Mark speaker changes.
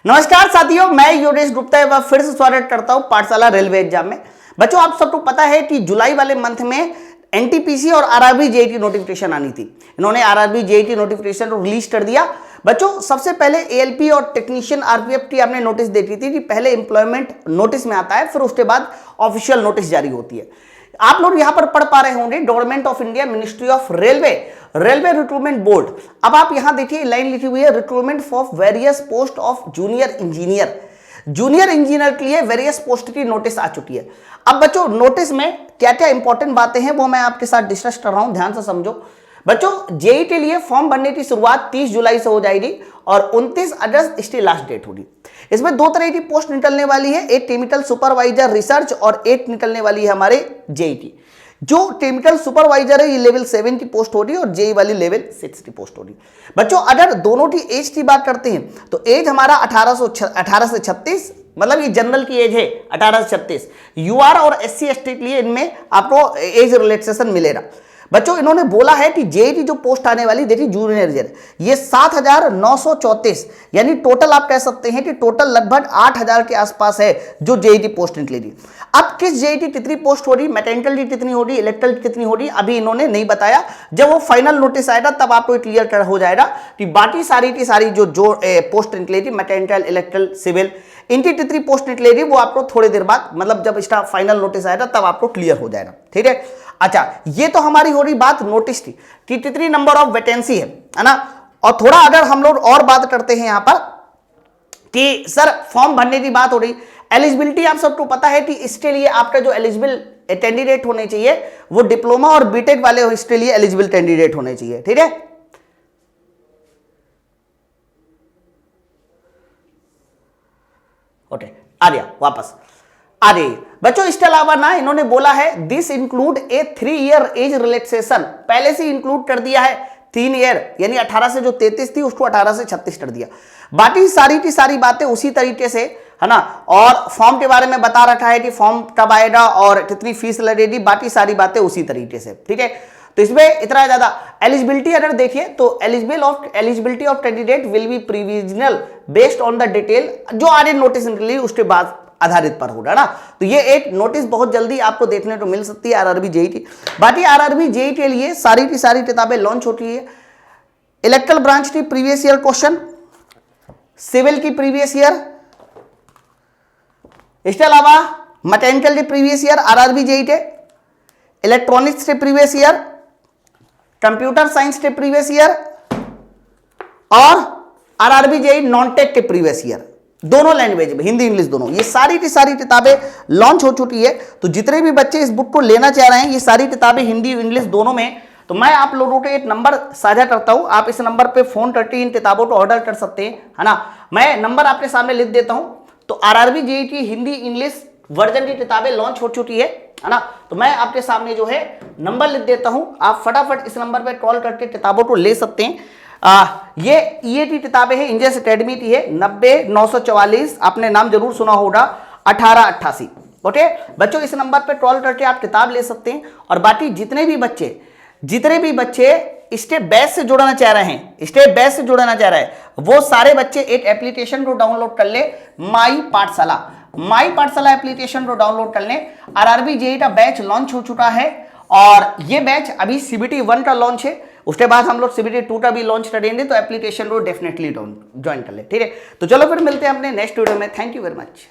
Speaker 1: नमस्कार साथियों, मैं योगेश गुप्ता एक बार फिर से स्वागत करता हूं पाठशाला रेलवे एग्जाम में। बच्चों, आप सबको पता है कि जुलाई वाले मंथ में एनटीपीसी और आरआरबी जेईटी नोटिफिकेशन आनी थी। इन्होंने आरआरबी जेईटी नोटिफिकेशन को रिलीज कर दिया। बच्चों, सबसे पहले एएलपी और टेक्नीशियन आरपीएफ की आपने नोटिस देखी थी कि पहले एम्प्लॉयमेंट नोटिस में आता है, फिर उसके बाद ऑफिशियल नोटिस जारी होती है। आप लोग यहां पर पढ़ पा रहे होंगे government of India, ministry of railway, railway recruitment board. अब आप यहां देखिए लाइन लिखी हुई है, recruitment for various post of junior engineer. Junior engineer के लिए वेरियस पोस्ट की नोटिस आ चुकी है। अब बच्चों, नोटिस में क्या क्या इंपॉर्टेंट बातें हैं वो मैं आपके साथ डिस्कस कर रहा हूं, ध्यान से समझो। बच्चों, जेई के लिए फॉर्म भरने की शुरुआत 30 जुलाई से हो जाएगी और 29 अगस्त इसकी लास्ट डेट होगी। इसमें दो तरह की पोस्ट निकलने वाली है, एक टेक्निकल सुपरवाइजर रिसर्च और एक निकलने वाली है हमारे जेई की। जो टेक्निकल सुपरवाइजर है ये लेवल 7 की पोस्ट होगी और जेई वाली लेवल 6 की पोस्ट होगी। बच्चों, अगर दोनों की एज की बात करते हैं तो एज हमारा 18 से 36, मतलब ये जनरल की एज है 18 से 36। यूआर और एससी एसटी के लिए इनमें आपको एज रिलैक्सेशन मिलेगा। बच्चों, इन्होंने बोला है कि जेई की जो पोस्ट आने वाली देखिए जूनियर जेई, ये 7,934, यानी टोटल आप कह सकते हैं कि टोटल लगभग 8,000 के आसपास है जो जेई की पोस्ट निकलेगी। अब किस जेई की कितनी पोस्ट हो रही, मैकेनिकल की कितनी हो रही, इलेक्ट्रिकल की कितनी हो रही, अभी इन्होंने नहीं बताया। जब वो फाइनल नोटिस आएगा तब आपको क्लियर हो जाएगा कि बाकी सारी की सारी जो पोस्ट निकलेगी, मैकेनिकल, इलेक्ट्रिकल, सिविल, इनकी कितनी पोस्ट निकलेगी वो आपको थोड़ी देर बाद, मतलब जब इसका फाइनल नोटिस आएगा तब आपको क्लियर हो जाएगा। ठीक है। अच्छा, ये तो हमारी हो रही बात नोटिस की कि कितनी नंबर ऑफ वैकेंसी है ना। और थोड़ा अगर हम लोग और बात करते हैं यहां पर कि सर फॉर्म भरने की बात हो रही, एलिजिबिलिटी आप सबको पता है कि इसके लिए आपका जो एलिजिबल कैंडिडेट होने चाहिए वो डिप्लोमा और बीटेक वाले इसके लिए एलिजिबल कैंडिडेट होने चाहिए। ठीक है। ओके, आ गया वापस आ रही। बच्चों, इसके अलावा ना इन्होंने बोला है this include A 3 year age relaxation, पहले से इंक्लूड कर दिया है 3 ईयर, यानी 18 से जो 33 थी उसको 18 से 36 कर दिया। बाकी सारी की सारी बातें उसी तरीके से है ना। और फॉर्म के बारे में बता रखा है कि फॉर्म कब आएगा और कितनी फीस लगेगी, बाकी सारी बातें उसी तरीके से। ठीक है। तो इसमें इतना ज्यादा एलिजिबिलिटी अगर देखिए तो eligibility of candidate will be provisional based on the detail, जो आगे नोटिस निकली उसके बाद आधारित पर होगा ना। तो ये एक नोटिस बहुत जल्दी आपको देखने को मिल सकती है आरआरबी जेई की। बाकी आरआरबी जेई के लिए सारी की सारी किताबें लॉन्च होती है। इलेक्ट्रिकल ब्रांच की प्रीवियस ईयर क्वेश्चन, सिविल की प्रीवियस ईयर, इसके अलावा मैकेनिकल के प्रीवियस ईयर आरआरबी जेई के, इलेक्ट्रॉनिक्स के प्रीवियस ईयर, कंप्यूटर साइंस के प्रीवियस ईयर और आरआरबी जेई नॉन टेक के प्रीवियस ईयर, दोनों लैंग्वेज में, हिंदी इंग्लिश दोनों, ये सारी की सारी किताबें लॉन्च हो चुकी है। तो जितने भी बच्चे इस बुक को लेना चाह रहे हैं, ये सारी किताबें हिंदी इंग्लिश दोनों में, तो मैं आप लोगों को एक नंबर साझा करता हूं, आप इस नंबर पे फोन करके इन किताबों को ऑर्डर कर सकते हैं, है ना। मैं नंबर आपके सामने लिख देता हूं। तो आरआरबी जेई की हिंदी इंग्लिश वर्जन की किताबें लॉन्च हो चुकी है ना। तो मैं आपके सामने जो है नंबर लिख देता हूं, आप फटाफट इस नंबर पे कॉल करके किताबों को ले सकते हैं। ये की किताबें हैं, इंडियस एकेडमी की है, 90-944, आपने नाम जरूर सुना होगा, 1888। ओके बच्चों, इस नंबर पे कॉल करके आप किताब ले सकते हैं। और बाकी जितने भी बच्चे स्टेप बैच से जुड़ना चाह रहे हैं, स्टेप बैच से जुड़ना चाह रहे हैं, वो सारे बच्चे एक एप्लीकेशन को डाउनलोड कर ले, माई पाठशाला एप्लीकेशन को डाउनलोड कर ले। आरआरबी जेई का बैच लॉन्च हो चुका है और ये बैच अभी सीबीटी 1 का लॉन्च है, उसके बाद हम लोग सीबीटी 2 का भी लॉन्च करेंगे। तो एप्लीकेशन को डेफिनेटली ज्वाइन कर ले। ठीक है। तो चलो फिर मिलते हैं अपने नेक्स्ट वीडियो में। Thank you very much.